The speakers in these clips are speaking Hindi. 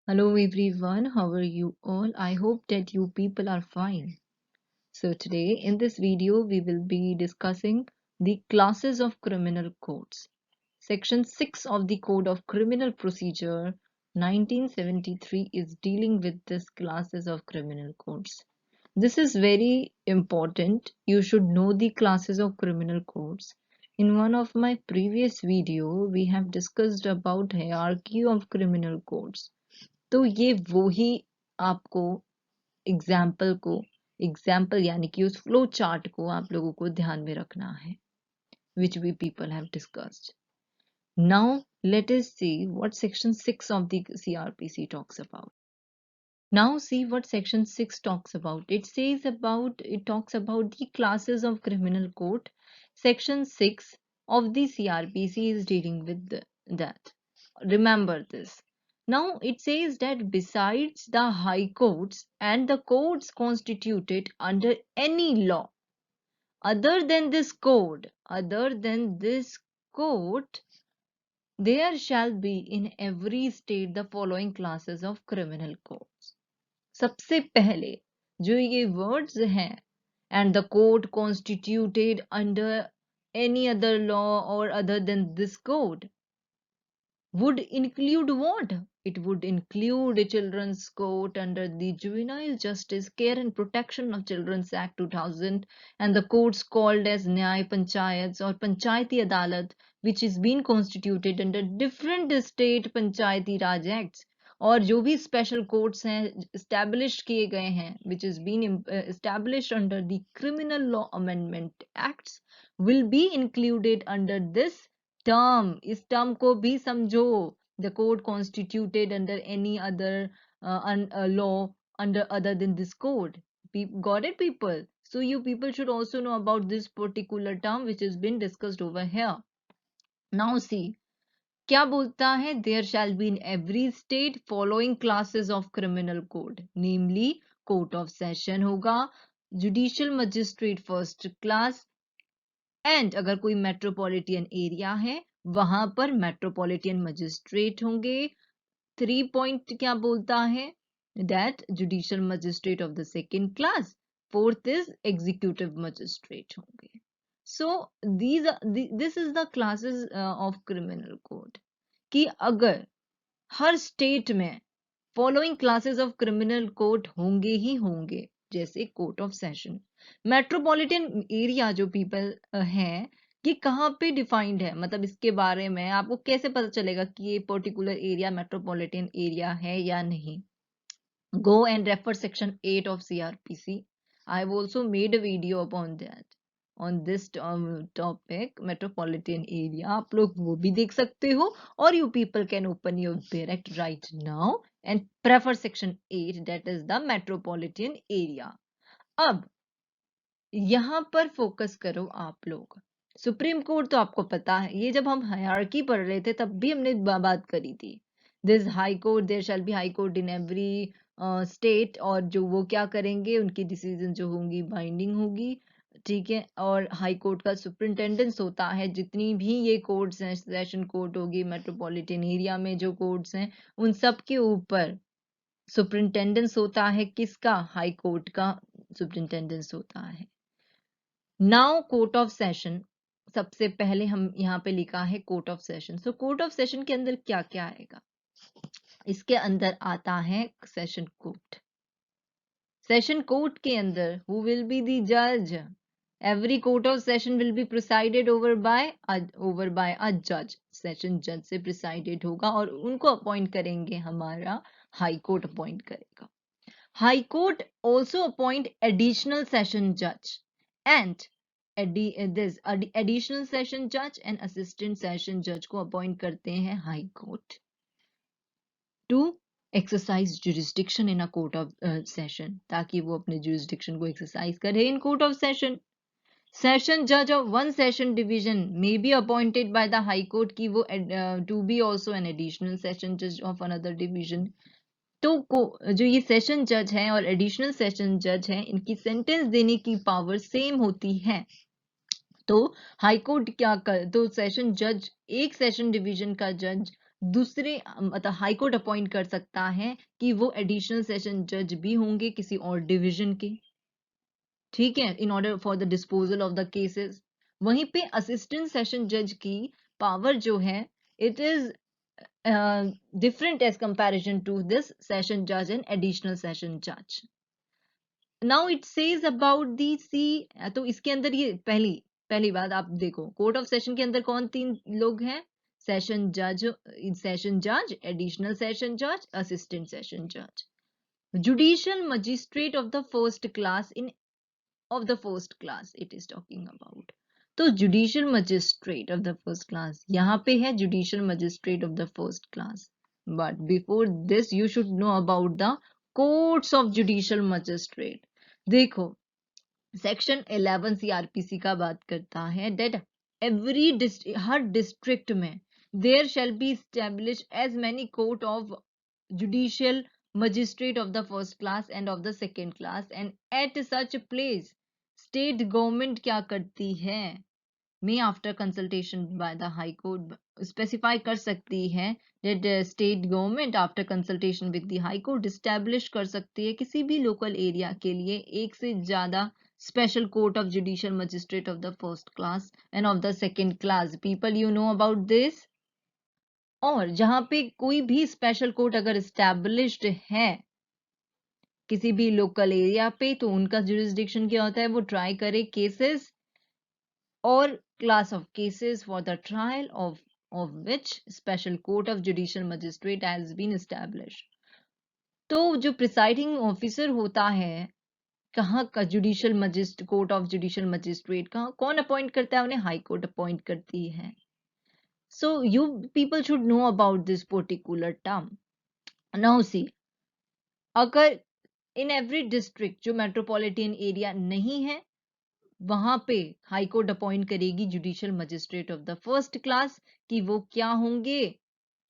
Hello everyone, how are you all? I hope that you people are fine. So today in this video we will be discussing the classes of criminal codes. Section 6 of the Code of Criminal Procedure 1973 is dealing with this classes of criminal codes. This is very important. You should know the classes of criminal codes. In one of my previous video we have discussed about hierarchy of criminal codes. तो ये वो ही आपको एग्जाम्पल यानी कि उस फ्लो चार्ट को आप लोगों को ध्यान में रखना है which we people have discussed. Now let us see what section 6 of the CRPC talks about. Now see what section 6 talks about. It talks about the classes of criminal code. Section 6 of the CRPC is dealing with that. Remember this. Now it says that besides the high courts and the courts constituted under any law other than this code, there shall be in every state the following classes of criminal codes. सबसे पहले जो ये words हैं and the court constituted under any other law or other than this code would include what? It would include a children's court under the Juvenile Justice Care and Protection of Children's Act 2000 and the courts called as Nyay Panchayats or Panchayati Adalat, which is being constituted under different state Panchayati Raj Acts. और जो भी स्पेशल कोर्ट्स हैं established किए गए हैं which is being established under the criminal law amendment acts will be included under this term. इस term को भी समझो. The code constituted under any other law under other than this code. Got it, people? So you people should also know about this particular term which has been discussed over here. Now see, क्या बोलता है? There shall be in every state following classes of criminal code, namely court of session होगा, judicial magistrate first class, and अगर कोई मेट्रोपॉलिटन एरिया है वहां पर मेट्रोपॉलिटन मजिस्ट्रेट होंगे. 3 पॉइंट क्या बोलता है? That judicial magistrate of the second class. 4th is executive magistrate होंगे. So this is the classes of criminal code कि अगर हर स्टेट में following classes of criminal code होंगे ही होंगे, जैसे court of session. Metropolitan area जो पीपल हैं ये कहाँ पे डिफाइंड है, मतलब इसके बारे में आपको कैसे पता चलेगा कि ये पर्टिकुलर एरिया मेट्रोपॉलिटन एरिया है या नहीं? Go and refer section 8 of CRPC. I have also made a video upon that. On this topic, metropolitan area, आप लोग वो भी देख सकते हो, or you people can open your direct right now and prefer section 8, that is the metropolitan area. अब यहाँ पर फोकस करो आप लोग. सुप्रीम कोर्ट तो आपको पता है, ये जब हम हायरार्की पढ़ रहे थे तब भी हमने बात करी थी. This high court, there shall be high court in every state, और जो वो क्या करेंगे, उनकी डिसीजन जो होंगी बाइंडिंग होगी. ठीक है. और हाई कोर्ट का सुपरिंटेंडेंस होता है, जितनी भी ये कोर्ट्स हैं, सेशन कोर्ट होगी, मेट्रोपॉलिटन एरिया में जो कोर्ट्स हैं उन सब के ऊपर सुपरिंटेंडेंस होता है. किसका? हाई कोर्ट का सुपरिंटेंडेंस होता है. नाउ कोर्ट ऑफ सेशन, सबसे पहले हम यहाँ पे लिखा है court of session. So court of session के अंदर क्या क्या आएगा? इसके अंदर आता है सेशन कोर्ट. सेशन कोर्ट के अंदर हु विल बी द जज? Every court of session will be presided over by a जज. सेशन जज से प्रिसाइडेड होगा और उनको अपॉइंट करेंगे, हमारा हाई कोर्ट अपॉइंट करेगा. High court also appoint additional session जज and this additional session judge and assistant session judge को अपॉइंट करते हैं high court to exercise jurisdiction in a court of session, ताकि वो अपने jurisdiction को एक्सरसाइज करे in court of session. Session judge of one session division may be appointed by the high court की वो to be also an additional session judge of another division. तो जो ये सेशन जज हैं और एडिशनल सेशन जज हैं, इनकी सेंटेंस देने की पावर सेम होती है. तो हाई कोर्ट क्या कर, तो सेशन जज एक सेशन डिवीजन का जज दूसरे मतलब हाई कोर्ट अपॉइंट कर सकता है कि वो एडिशनल सेशन जज भी होंगे किसी और डिवीजन के, ठीक है, in order for the disposal of the cases. वहीं पे असिस्टेंट सेशन जज की पावर जो है it is different as comparison to this session judge and additional session judge. Now it says about the C, तो इसके अंदर ये पहली बात आप देखो, कोर्ट ऑफ सेशन के अंदर कौन तीन लोग हैं? सेशन जज, एडिशनल सेशन जज, असिस्टेंट सेशन जज। Judicial magistrate of the first class it is talking about। तो judicial magistrate of the first class यहाँ पे है, judicial magistrate of the first class. But before this you should know about the courts of judicial magistrate. देखो सेक्शन 11 सीआरपीसी का बात करता है दैट हर डिस्ट्रिक्ट में there shall be establish as many court of judicial magistrate of the first class end of the second class, and at such place state government क्या करती है, may after consultation by the high court specify कर सकती है that state government after consultation with the high court establish कर सकती है किसी भी local area के लिए एक से ज्यादा special court of judicial magistrate of the first class and of the second class। people you know about this। और जहां पे कोई भी स्पेशल कोर्ट अगर established है किसी भी लोकल एरिया पे, तो उनका jurisdiction क्या होता है, वो ट्राई करे cases or class of cases for the trial of which special court of judicial magistrate has been established। तो जो प्रिसाइडिंग ऑफिसर होता है कहाँ का, judicial magistrate, court of judicial magistrate का कौन अपॉइंट करता है, उन्हें हाई कोर्ट अपॉइंट करती है। So you people should know about this particular term. Now see, अगर इन एवरी डिस्ट्रिक्ट जो मेट्रोपॉलिटन एरिया नहीं है वहां पे हाई कोर्ट अपॉइंट करेगी judicial magistrate of the first class, कि वो क्या होंगे,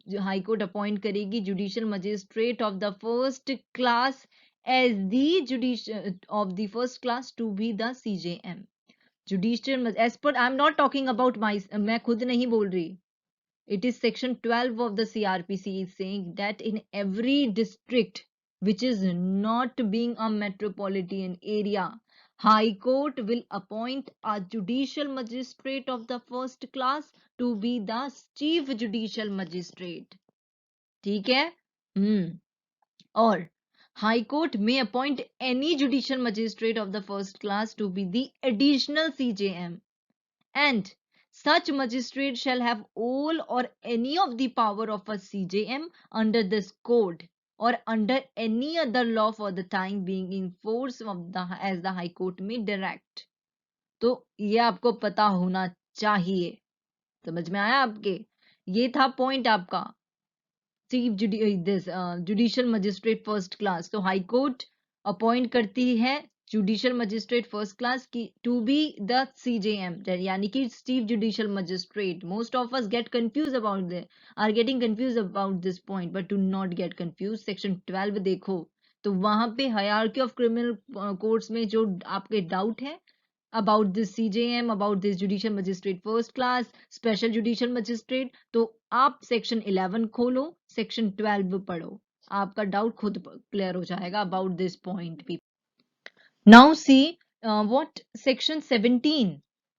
जो हाई कोर्ट अपॉइंट करेगी judicial magistrate of the first class as the judicial of the first class to be the CJM। Judicial as पर, I am not talking about my, मैं खुद नहीं बोल रही, it is section 12 of the CRPC is saying that in every district which is not being a metropolitan area, high court will appoint a judicial magistrate of the first class to be the chief judicial magistrate। ठीक है। और high court may appoint any judicial magistrate of the first class to be the additional CJM, and such magistrate shall have all or any of the power of a CJM under this code or under any other law for the time being in force of the as the high court may direct। तो ये आपको पता होना चाहिए। समझ में आया आपके? ये था पॉइंट आपका chief judicial magistrate first class. तो हाई कोर्ट अपॉइंट करती है जुडिशियल मजिस्ट्रेट फर्स्ट क्लास की टू बी द CJM, यानी कि chief judicial magistrate. Most of us get confuse about are getting confuse about this point, but do not get confuse. Section 12 देखो तो वहां पे हायरार्की ऑफ क्रिमिनल कोर्ट्स में जो आपके डाउट है about this CJM, about this judicial magistrate first class, special judicial magistrate, तो आप सेक्शन 11 खोलो, सेक्शन 12 पढ़ो, आपका डाउट खुद क्लियर हो जाएगा about this point भी। Now see what section 17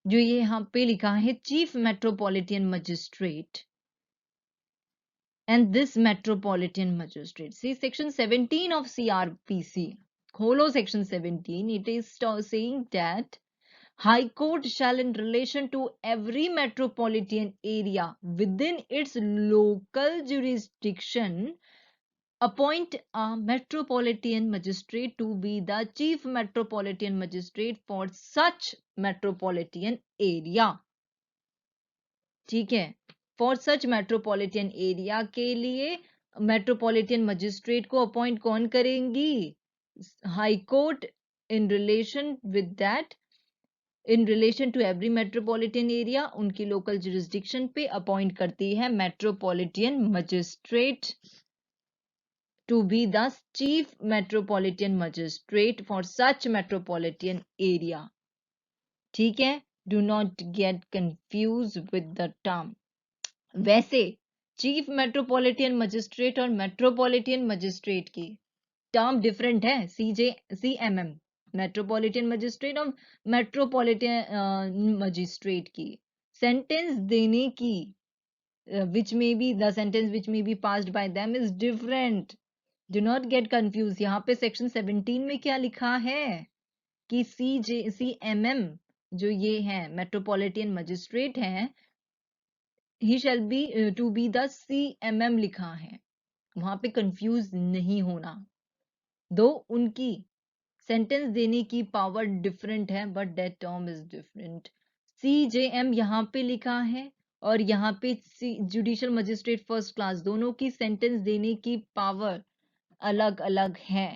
जो ये यहाँ पे लिखा है chief metropolitan magistrate and this metropolitan magistrate, see section 17 of CRPC, खोलो section 17, it is saying that High Court shall in relation to every metropolitan area within its local jurisdiction appoint a metropolitan magistrate to be the chief metropolitan magistrate for such metropolitan area। ठीक है, for such metropolitan area के लिए metropolitan magistrate को appoint कौन करेंगी? High Court in relation with that, in relation to every metropolitan area उनकी लोकल जुरिस्डिक्शन पे अपॉइंट करती है metropolitan magistrate to be the chief metropolitan magistrate for such metropolitan area. ठीक है, do not get confuse with the term. वैसे चीफ मेट्रोपॉलिटन मजिस्ट्रेट और मेट्रोपॉलिटन मजिस्ट्रेट की टर्म डिफरेंट है। CMM मेट्रोपॉलिटन मजिस्ट्रेट और मेट्रोपॉलिटन मजिस्ट्रेट की सेंटेंस देने की which may be the sentence which may be passed by them is different. Do not get confused. यहाँ पे सेक्शन 17 में क्या लिखा है कि CMM जो ये है मेट्रोपॉलिटन मजिस्ट्रेट हैं, he shall be to be the CMM लिखा है, वहां पे कंफ्यूज नहीं होना। दो उनकी सेंटेंस देने की पावर डिफरेंट है but that term is different. CJM यहाँ पे लिखा है और यहाँ पे जुडिशियल मजिस्ट्रेट फर्स्ट क्लास, दोनों की सेंटेंस देने की पावर अलग अलग है।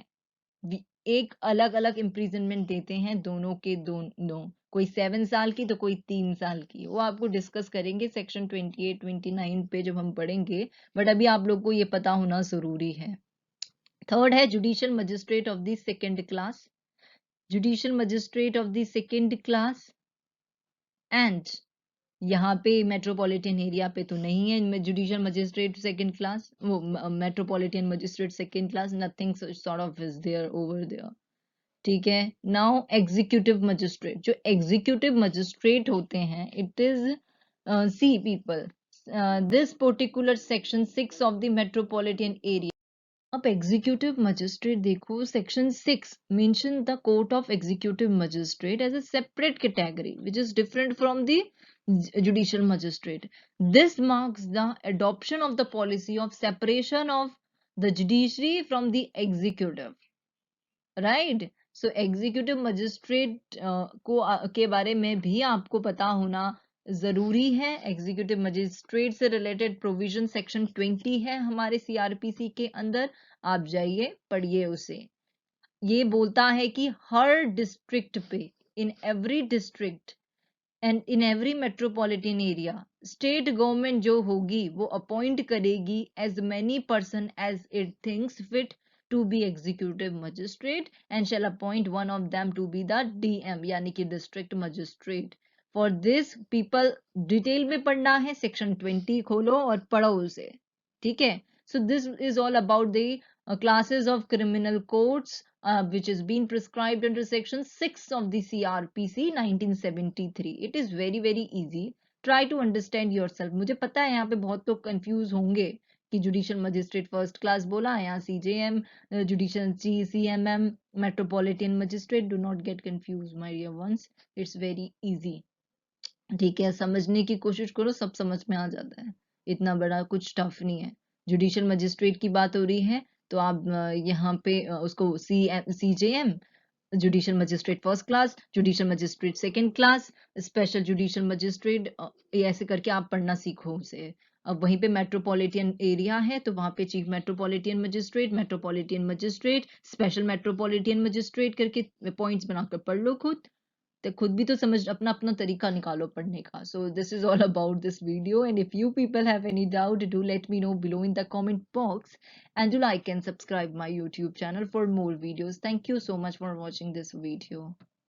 एक अलग अलग इम्प्रिजनमेंट देते हैं दोनों के दोनों, कोई 7 साल की तो कोई 3 साल की। वो आपको डिस्कस करेंगे सेक्शन 28-29 पे जब हम पढ़ेंगे, बट अभी आप लोग को ये पता होना जरूरी है। थर्ड है judicial magistrate of the second class, judicial magistrate of the second class and यहाँ पे मेट्रोपॉलिटन एरिया पे तो नहीं है जुडिशियल मजिस्ट्रेट सेकेंड क्लास, वो metropolitan magistrate second class, nothing sort of is there over there. ठीक है। नाउ एग्जीक्यूटिव मजिस्ट्रेट, जो एग्जीक्यूटिव मजिस्ट्रेट होते हैं, it is see people this particular section 6 of the metropolitan area. अब एग्जीक्यूटिव मजिस्ट्रेट देखो, section 6 mention the court of executive magistrate as a separate category which is different from the judicial magistrate. This marks the adoption of the policy of separation of the judiciary from the executive. Right. So executive magistrate के बारे में भी आपको पता होना जरूरी है। एग्जीक्यूटिव मजिस्ट्रेट से रिलेटेड प्रोविजन सेक्शन 20 है हमारे CRPC के अंदर, आप जाइए पढ़िए उसे। ये बोलता है कि हर डिस्ट्रिक्ट पे, in every district and in every metropolitan area, state government जो होगी वो अपॉइंट करेगी as many person as it thinks fit to be executive magistrate and shall appoint one of them to be the DM यानी कि district magistrate. For this people detail में पढ़ना है, सेक्शन 20 खोलो और पढ़ो उसे। ठीक है। So this is all about the classes of criminal courts which is being prescribed under section 6 of the CRPC 1973. It is very easy. Try to understand yourself. मुझे पता है यहाँ पे बहुत लोग कंफ्यूज होंगे कि जुडिशियल मजिस्ट्रेट फर्स्ट क्लास बोला, यहाँ CJM, judicial CMM, metropolitan magistrate. Do not get confuse my dear ones, it's very easy. ठीक है, समझने की कोशिश करो, सब समझ में आ जाता है, इतना बड़ा कुछ टफ नहीं है। जुडिशियल मजिस्ट्रेट की बात हो रही है तो आप यहाँ पे उसको CJM, judicial magistrate first class, judicial magistrate second class, special judicial magistrate, ऐसे करके आप पढ़ना सीखो उसे। अब वहीं पे मेट्रोपॉलिटन एरिया है तो वहां पे chief metropolitan magistrate, special metropolitan magistrate करके पॉइंट्स बनाकर पढ़ लो खुद, तो खुद भी तो समझ, अपना अपना तरीका निकालो पढ़ने का। सो this is all about this video and if you people have any doubt do let me know below in the comment box and do like and subscribe my YouTube channel for more videos. Thank you so much for watching this video.